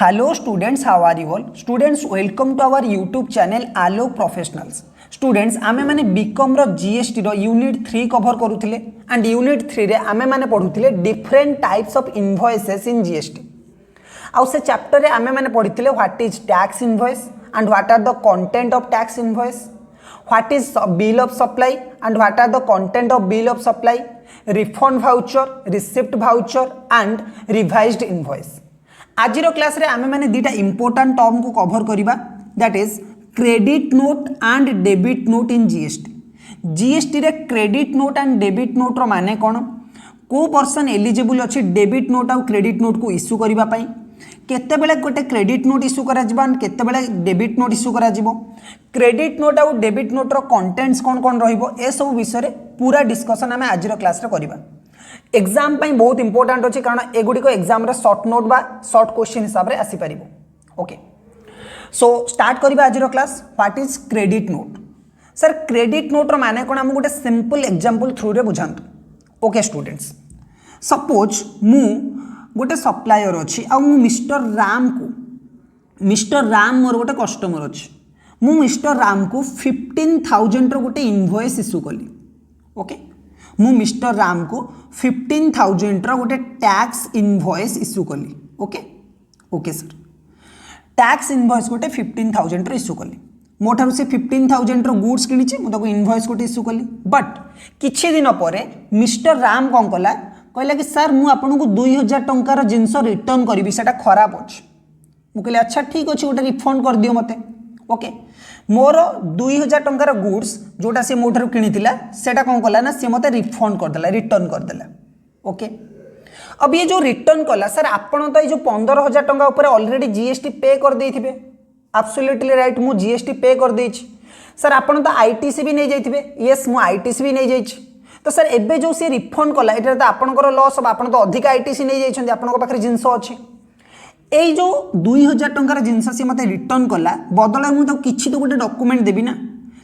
Hello students, how are you all? Students, welcome to our YouTube channel Allo Professionals. Students, आमे माने B Com रो GST रो unit 3 cover करूथिले and unit 3 रे आमे माने पढुथिले different types of invoices in GST. आउ से चैप्टर रे आमे माने पढिथिले what is tax invoice and what are the content of tax invoice, what is bill of supply and what are the content of bill of supply, refund voucher, receipt voucher and revised invoice. आज class रे आमे माने दीटा important term को cover करिबा, that is credit note and debit note in GST. GST रे credit note and debit note रो माने कोन, को पर्सन एलिजिबल अछि डेबिट नोट और क्रेडिट नोट को इश्यू करिबा पई, केते बेले गोटे क्रेडिट नोट इश्यू करा जिबा केते बेले डेबिट नोट इश्यू करा जिवो, क्रेडिट नोट और डेबिट नोट रो कंटेंट्स कोन कोन रहिबो, ए सब विषय रे पूरा डिस्कशन आमे आज क्लास रे करिबा. एग्जाम पाई बहुत इंपोर्टेंट अछि कारण एगुडी को एग्जाम रे शॉर्ट नोट बा शॉर्ट क्वेश्चन हिसाब रे आसी परिबो. ओके, सो स्टार्ट करिबा आज रो class. What is credit note? Sir credit note रो माने कोन हम गोटे सिंपल एग्जांपल थ्रू रे बुझांतु. ओके स्टूडेंट्स, सपोज मु गोटे सप्लायर अछि आ मु मिस्टर राम मोर गोटे कस्टमर अछि, मु मिस्टर राम को 15,000 रो गोटे इनवॉइस इश्यू कली. ओके, मु मिस्टर राम को 15,000 रो गोटे टैक्स इनवॉइस इश्यू कली. Okay okay sir, tax invoice गोटे 15,000 रो इश्यू कली. मोठारु से 15,000 रो गुड्स किनिछि, मु ताको इनवॉइस गोटे इश्यू कली. बट किछि दिन परे मिस्टर राम कोन कला, कहला कि सर मु आपन को 2,000 टंका रो जिंस रिटर्न करबी, सेटा खराब अछि. मु कहले अच्छा ठीक अछि, गोटे रिफंड कर दियो मते. ओके, मोर 2,000 टंकार गुड्स जोटा से मोठार किनिथिला सेटा कोन कला ना, से मते रिफंड कर देला, रिटर्न कर देला. ओके, अब ये जो रिटर्न कला, सर आपण तो ये जो 15,000 टंका ऊपर ऑलरेडी जीएसटी पे कर देथिबे. एब्सोल्युटली राइट, मु जीएसटी पे कर देछि. सर आपण तो आईटीसी भी नहीं जाइथिबे. यस, मु आईटीसी भी नहीं जाइछि. तो सर एबे जो से रिफंड कला, एटा तो आपनकर लॉस अब, आपण तो अधिक आईटीसी नहीं जाइछन्ती, आपनक पाखरे जिंस अछि. एई जो 2,000 टंकार जिनस सी मते रिटर्न कला, बदला मु ताको किछि तो गोटे डॉक्यूमेंट देबी ना,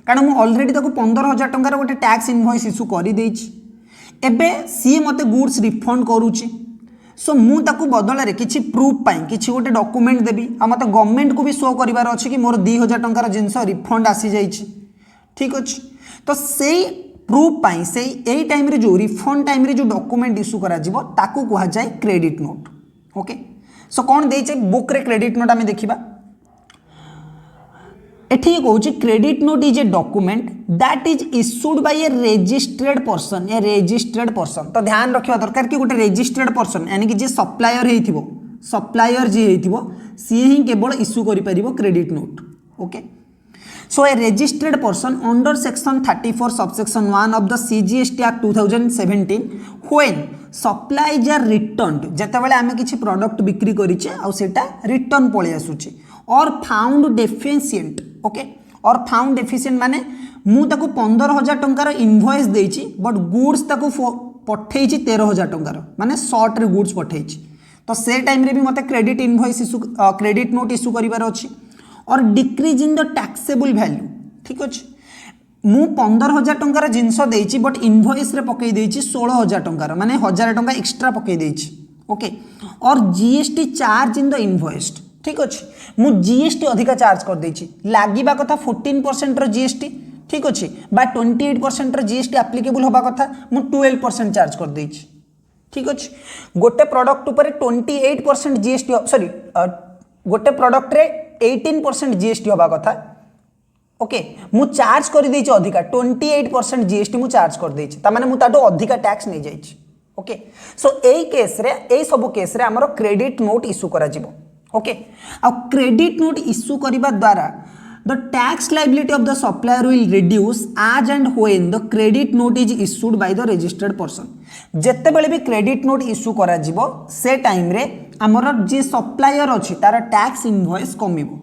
कारण मु ऑलरेडी ताको 15,000 टंकार गोटे टैक्स इनवॉइस इश्यू करि देछि. एबे सी मते गुड्स रिफंड करूछि, सो मु ताको बदला रे किछि प्रूफ पाई किछि गोटे डॉक्यूमेंट देबी, आ मते गवर्नमेंट को भी शो करिवार अछि कि मोर 2,000 टंकार जिनस रिफंड आसी जाइछि. ठीक अछि, तो सेई प्रूफ पाई सेई एई टाइम रे जो रिफंड टाइम रे जो डॉक्यूमेंट इश्यू करा जिवो ताको कुहा जाय क्रेडिट नोट. ओके, सो कौन देइछे बुक रे क्रेडिट नोट आमे देखिबा. एठी कहूची credit note is a document that is issued by a registered person. A registered person, तो ध्यान रखिबा दरकार कि गोटे रजिस्टर्ड पर्सन यानी कि जे सप्लायर हेइथिबो, सप्लायर जे हेइथिबो सी ही केवल इश्यू करि परिबो credit note. Okay, so a registered person under section 34 subsection 1 of the CGST Act 2017 when supplies are returned, जते बेले आमे किछि प्रोडक्ट बिक्री करिचे आ सेटा रिटर्न पळे आसुची, or found deficient. ओके, और फाउंड डेफिशिएंट माने मु ताको 15,000 टंकार इनवॉइस देइची बट गुड्स ताको पठेइची 13,000 टंकार, माने शॉर्ट रे गुड्स पठेइची. तो से टाइम रे भी मते credit invoice issue credit note issue करिवार अछि. और decrease in the taxable value. ठीक अछि, मु 15,000 टंकार जिंस देइची बट इनवॉइस रे पकई देइची 16,000 टंकार, माने 1,000 टंका एक्स्ट्रा पकई देइची. ओके, और GST charge in the invoice. ठीक अछि, मु जीएसटी अधिका चार्ज कर देइची, लागिबा कथा 14% रो जीएसटी. ठीक अछि, बा 28% रो जीएसटी एप्लीकेबल होबा कथा, मु 12% चार्ज कर देइची. ठीक अछि, गोटे प्रोडक्ट ऊपर 28% जीएसटी, सॉरी गोटे प्रोडक्ट रे 18% जीएसटी होबा कथा. ओके, मु चार्ज कर देइची अधिका 28% जीएसटी मु चार्ज कर देइची, ता माने मु ताटो अधिका टैक्स नै जाइची. ओके, सो एई केस रे, एई सब केस रे हमरो क्रेडिट नोट इश्यू करा जिवो. ओके, आ क्रेडिट नोट इश्यू करिबा द्वारा the tax liability of the supplier will reduce as and when the credit note is issued by the registered person. जत्ते बेले भी क्रेडिट नोट इश्यू करा जिवो से टाइम रे हमर जे सप्लायर अछि तार टैक्स इनवॉइस कमिबो.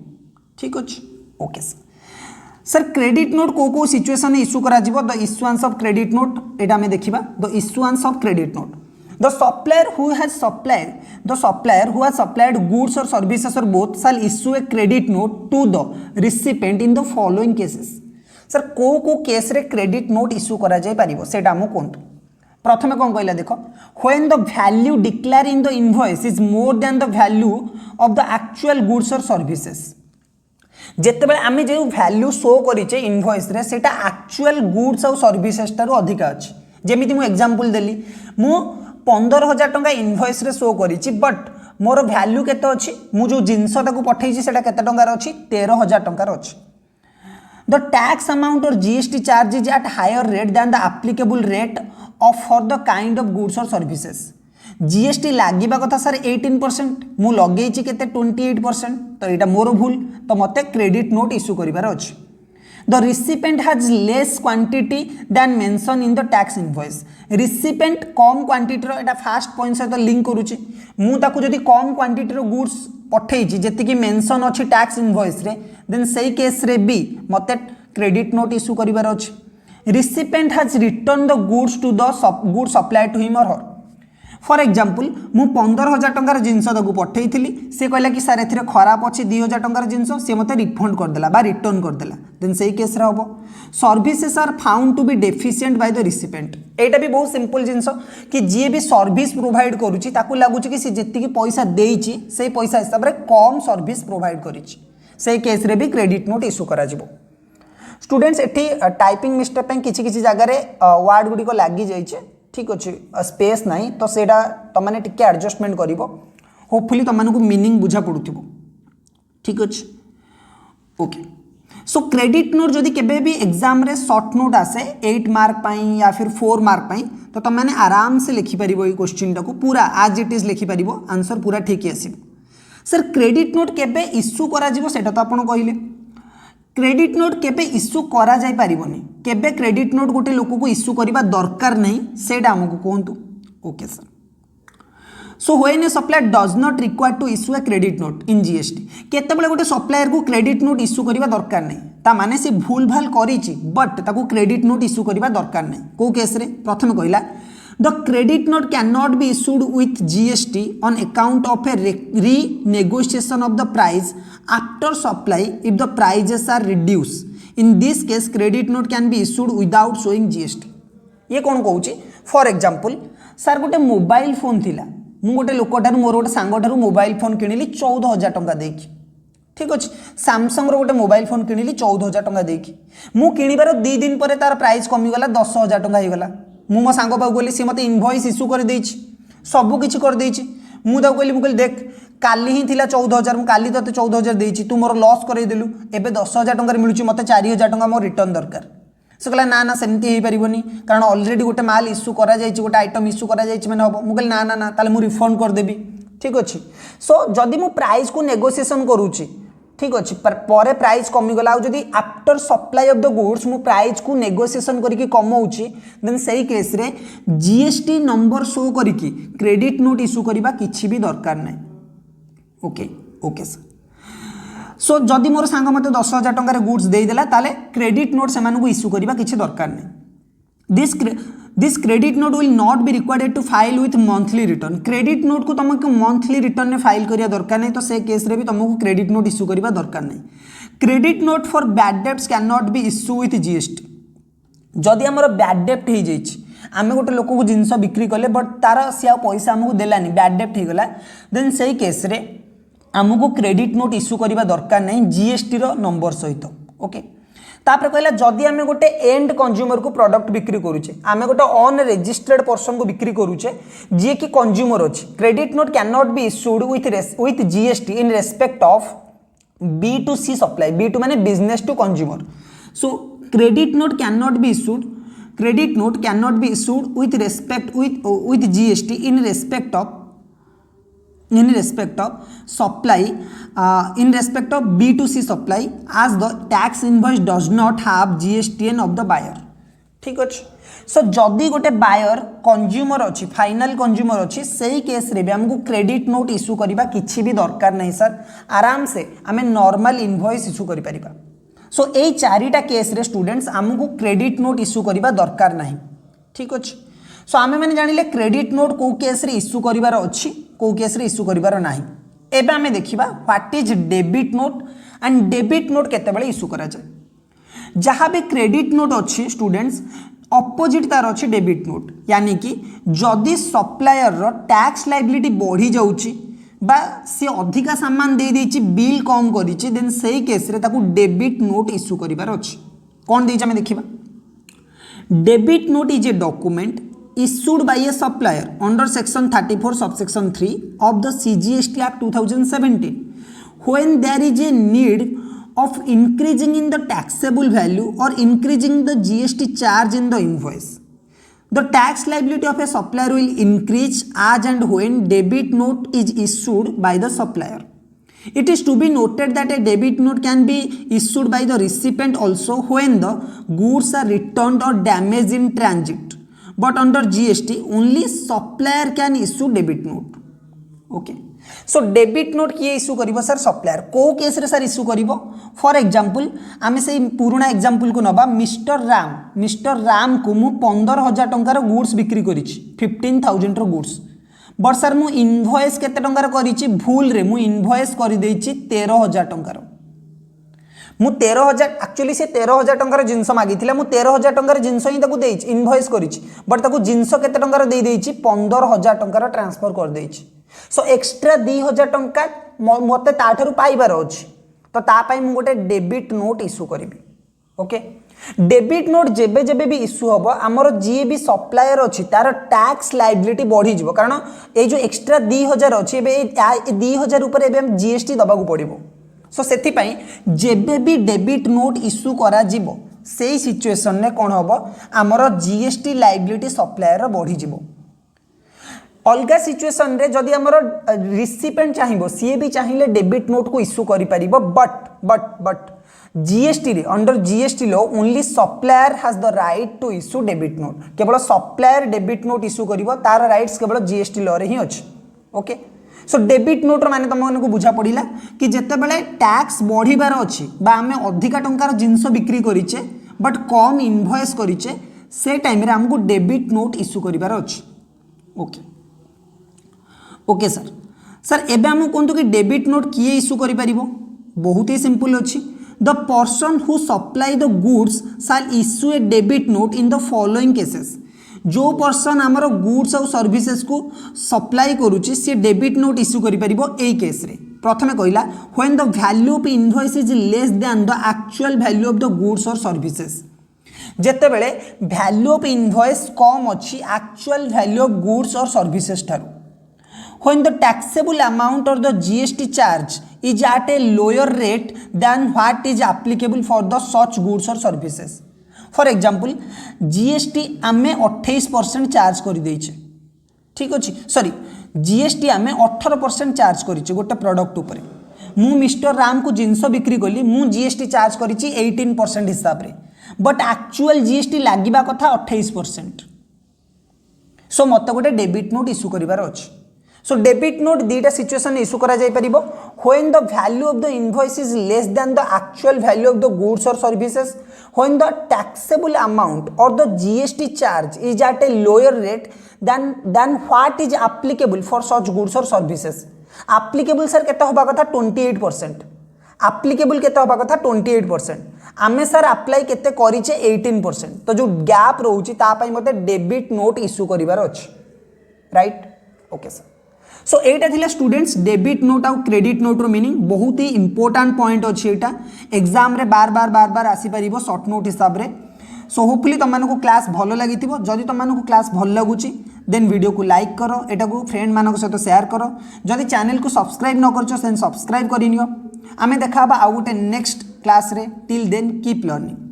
ठीक अछि. ओके सर, क्रेडिट नोट को सिचुएशन इश्यू करा जिवो. The issuance of credit note एटा में देखिबा. The issuance of credit note, the supplier who has supplied goods or services or both shall issue a credit note to the recipient in the following cases. Sir को case रे credit note issue करा जाय परिबो सेटा हम कोंतु. प्रथमे कौन कहला देख when the value declare in the invoice is more than the value of the actual goods और सर्विसेस जेतेबेले आमे जो वैल्यू शो करिचे इनवॉइस रे सेटा एक्चुअल गुड्स और सर्विसेस तारु अधिक अछि जेमिति मु एग्जांपल देली मु 15,000 टंका इनवॉइस रे शो करिछि बट मोर वैल्यू केते अछि मु जो जिंस ताकू पठेइछि सेटा केते टंका रो अछि 13,000 टंका रो अछि The tax amount or GST charge is at higher rate than the applicable rate of for the kind of goods or services. GST लागिबा कथा सर 18% मु लगेइछि केते 28% तो एटा मोर भूल तो मते क्रेडिट नोट इशू करिवार अछि The recipient has less quantity than mentioned in the tax invoice. Recipient कम क्वांटिटी रो एटा फास्ट पॉइंट सहित लिंक करूची मु ताकू जदी कम क्वांटिटी रो गुड्स पठेइछि जेति कि मेंशन अछि टैक्स इनवॉइस रे देन सही केस रे भी मते क्रेडिट नोट इशू करिवार अछि recipient has return the goods to the good supply to him or her for example मु 15,000 टंकार जिंस ताकू पठेइथिली से कहला कि सर एथिरे खराब अछि 2,000 टंकार जिंस से मते रिफंड कर देला बा रिटर्न कर देला देन सही केस रे हबो services are found to be deficient by the recipient एटा भी बहुत सिंपल जिंस कि जे भी सर्विस प्रोवाइड करूची ताकू लागुची कि से जेति कि पैसा देइची से पैसा हिसाब रे कम सर्विस प्रोवाइड करिची सही केस रे भी क्रेडिट नोट इशू करा जिवो स्टूडेंट्स एठी टाइपिंग मिस्टेक पे किछि किछि जगह रे वर्ड गुडी को लागि जाइछे ठीक अच्छे स्पेस नहीं तो सेटा तुमने टिके एडजस्टमेंट करिवो होपफुली तुम को मीनिंग बुझा पड़ुथिबो ठीक अच्छे ओके सो क्रेडिट नोट जदि केबे भी एग्जाम रे शॉर्ट नोट आसे 8 मार्क पाई या फिर 4 मार्क पाई तो तुमने आराम से लिखि परिबो ये क्वेश्चन टाको पूरा एज इट इज लिखि परिबो आंसर पूरा ठीक आसीबो सर क्रेडिट नोट केबे इश्यू करा जिवो सेटा तो आपण कहिले क्रेडिट नोट केबे इश्यू करा जाय पारिबोनी केबे क्रेडिट नोट गोटे लोक को इश्यू करबा दरकार नहीं सेटा हमको कोंतु okay sir so when a supplier does not require to issue a credit note in GST केतेबेले गोटे सप्लायर को क्रेडिट नोट इश्यू करबा दरकार नहीं ता माने से भूल भाल करिछि बट ताको क्रेडिट नोट इश्यू करबा दरकार नहीं को केस रे प्रथम कहिला The credit note cannot be issued with GST on account of a renegotiation of the price after supply if the prices are reduced. In this case, credit note can be issued without showing GST. ये कौन कहूँ for example sir गोटे mobile phone थिला मु गोटे लोकटार मोर गोटे सांगठार mobile phone किनिली 14,000 टंका देकी ठीक अच्छे सैमसंग रो गोटे मोबाइल फोन किनिली 14,000 टंका देकी मु किनिबार 2 दिन पर तार प्राइस कमीगला 10,000 टंका होगला मु मो सांग पाक गली सी मत इनवॉइस इश्यू कर देछि सब किछि कर देछि मु ताको कहली मु कहली देख काली ही थिला 14,000 मु काली तते 14,000 देछि तू मोर लॉस करई देलु एबे 10,000 टंका मिलुछि मते 4,000 टंका मोर रिटर्न दरकार से कहला ना ना सेमती हे परिबोनी कारण ऑलरेडी गोटे माल इश्यू करा जाइछि गोटे आइटम इश्यू करा जाइछि माने हबो मु कहली ना ना ना ताले मु रिफंड कर देबी ठीक अछि सो जदी मु प्राइस को नेगोशिएशन करूछि ठीक अच्छे पर प्राइस कमीगला जदि after supply of the goods मु प्राइस को नेगोशिएशन करके कमाऊँगी देन सही केस रे जीएसटी नंबर शो करके क्रेडिट नोट इश्यू करबा किछि भी दरकार नहीं ओके ओके सर सो जदि मोर सांग मते 10,000 टंका गुड्स दे देला ताले क्रेडिट नोट सेमान को इश्यू करबा किछि दरकार नहीं this credit note will not be required to file with monthly return credit note को तुमको मंथली रिटर्न में फाइल करिया दरकार नहीं तो से केस रे भी तुमको क्रेडिट नोट इश्यू करबा दरकार नहीं credit note for bad debts can not B issue with GST जदि हमर बैड डेब्ट हो जाइछि आमे गोटे लोक को जिंस बिक्री कले बट तार सिया पैसा हमको देलानी बैड डेब्ट हो गला देन सही केस रे हमको क्रेडिट नोट इश्यू करबा दरकार नहीं जीएसटी रो नंबर सहित ओके तापर कहला जदि आमे गोटे एंड कंज्यूमर को प्रोडक्ट बिक्री करूचे आमे गोटे अन रजिस्टर्ड पर्सन को बिक्री करूचे जे कि कंज्यूमर अछि credit note can not be issued with GST in respect of B2C supply B2 माने business to consumer so credit note can not be issued with respect with GST in respect of supply in respect of B2C supply as the tax invoice does not have GSTN of the buyer ठीक अच्छे सो जदि गोटे buyer consumer अच्छी final consumer अच्छी सही case रे भी हमको क्रेडिट नोट इश्यू करबा किछि भी दरकार नहीं सर आराम से आमे नॉर्मल इनवॉइस इश्यू करि परिबा सो ए चारिटा केस रे स्टूडेंट्स हमको क्रेडिट नोट इश्यू करबा दरकार नहीं ठीक अच्छे सो आमे माने जानिले क्रेडिट नोट को केस रे इश्यू करिवार अछि को केस रे इश्यू करिवार नाही एबे आमे देखिबा what is debit note and debit note केते बेले इश्यू करा जाय जहाँ भी क्रेडिट नोट अच्छी स्टूडेंट्स अपोजिट तार अच्छे डेबिट नोट यानी कि जदि सप्लायर रो टैक्स लायबिलिटी बढ़ी जाउची बा सी अधिका सामान दे देछि बिल कम करिछि देन सेही केस रे ताकू डेबिट नोट इश्यू करिवार अछि कोन देछि हमें देखिबा debit note is a document issued by a supplier under section 34 subsection 3 of the CGST Act 2017 when there is a need of increasing in the taxable value or increasing the GST charge in the invoice. The tax liability of a supplier will increase as and when debit note is issued by the supplier. It is to be noted that a debit note can be issued by the recipient also when the goods are returned or damaged in transit. But under GST only supplier can issue debit note. Okay. So debit note किए issue करिवो sir supplier को case रे sir issue करिवो for example आमे से पुराना example को नबा mister Ram को मु 15000 टंकार गुड्स बिक्री करिछि 15000 रो गुड्स बट सर मु इनवॉइस केते टंकार करिछि भूल रे मु इनवॉइस करि देछि 13000 टंकार मु 13000 एक्चुअली से 13000 टंकार जिंस मागी थिला मु 13000 टंकार जिंस ही ताकू देछि इनवॉइस करिछि बट ताकू जिंस केते टंकार दे देछि 15000 टंकार ट्रांसफर कर देछि सो एक्स्ट्रा 2000 टंका मते ताठारु पाइबार अछि तो ता पई मु गोटे डेबिट नोट इश्यू करबी ओके डेबिट नोट जेबे जेबे भी इश्यू होबो हमर जे भी सप्लायर अछि तार टैक्स लायबिलिटी बढ़ी जिवो कारण ए जो एक्स्ट्रा 2000 अछि एबे 2000 ऊपर एबे हम जीएसटी दबा को पड़िबो सो सेथि पई जेबे भी डेबिट नोट इश्यू करा जिवो सेही सिचुएशन ने कोन होबो हमर जीएसटी लायबिलिटी सप्लायर बढ़ी जिवो अलगा सिचुएशन रे जदि हमर रिसिपेंट चाहिबो सी भी चाहिए डेबिट नोट को इश्यू करि परिबो बट जीएसटी रे under GST law only supplier has the right to issue debit note केवल सप्लायर डेबिट नोट इश्यू करिवो तार राइट्स केवल जीएसटी लॉ रे ही अछि ओके सो डेबिट नोट माने तुम मानक बुझा पड़िला कि जेते बेले टैक्स बढ़िबार अछि बा हमें अधिका टंकार जिंस बिक्री करिचे बट कम इनवॉइस करिचे से टाइम रे हमको डेबिट नोट इश्यू करिबार अछि ओके ओके सर एबे हम कोंतु कि डेबिट नोट किए इश्यू करि परिबो बहुत ही सिंपल अछि the person who supply the goods shall issue a debit note in the following cases जो पर्सन आमर गुड्स और सर्विसेस को सप्लाई करुच्ची सी डेबिट नोट इश्यू करि परिबो एई केस रे प्रथमे कहला when the value of invoice is less than the actual value of the goods और सर्विसेस जेते बेले वैल्यू ऑफ इनवॉइस कम अछि एक्चुअल वैल्यू ऑफ गुड्स और सर्विसेस ठारू when the taxable amount or the GST charge is at a lower rate than what is applicable for the such goods or services. For example, GST आमे 28% charge कर देइछे ठीक अछि sorry GST आमे 18% charge करिछे गोटे product ऊपर मु mister Ram को जिंस बिक्री कली मु GST चार्ज करिछि 18% हिसाब रे बट एक्चुअल GST लागिबा कथा 28% सो मत गोटे डेबिट नोट इश्यू करिवार अछि सो डेबिट नोट दीटा सिचुएशन इश्यू करा जाय परिबो when the value of the invoice is less than the actual value of the goods और services when the taxable amount और the GST charge is at a lower rate than what is applicable for such goods और services applicable sir केते होबा कथा 28% applicable केते होबा कथा 28% आमे सर अप्लाई केते करिचे 18% तो जो गैप रहउची ता पई मते डेबिट नोट इश्यू करिवार अछि राइट ओके सर सो एटा थिला स्टूडेंट्स डेबिट नोट और क्रेडिट नोट रो मीनिंग बहुत ही इंपोर्टेंट पॉइंट अछि एटा एग्जाम रे बार बार आसी परिबो शॉर्ट नोट हिसाब रे सो होपफुली तुम मानको क्लास भलो लागिथिबो जदि तुम मानको क्लास भल लागुची देन वीडियो को लाइक करो एटा को फ्रेंड मानको सहित शेयर करो जदि चैनल को सब्सक्राइब न करछो देन सब्सक्राइब करिनियो आमे देखाबा आ गोटे नेक्स्ट क्लास रे टिल देन कीप लर्निंग।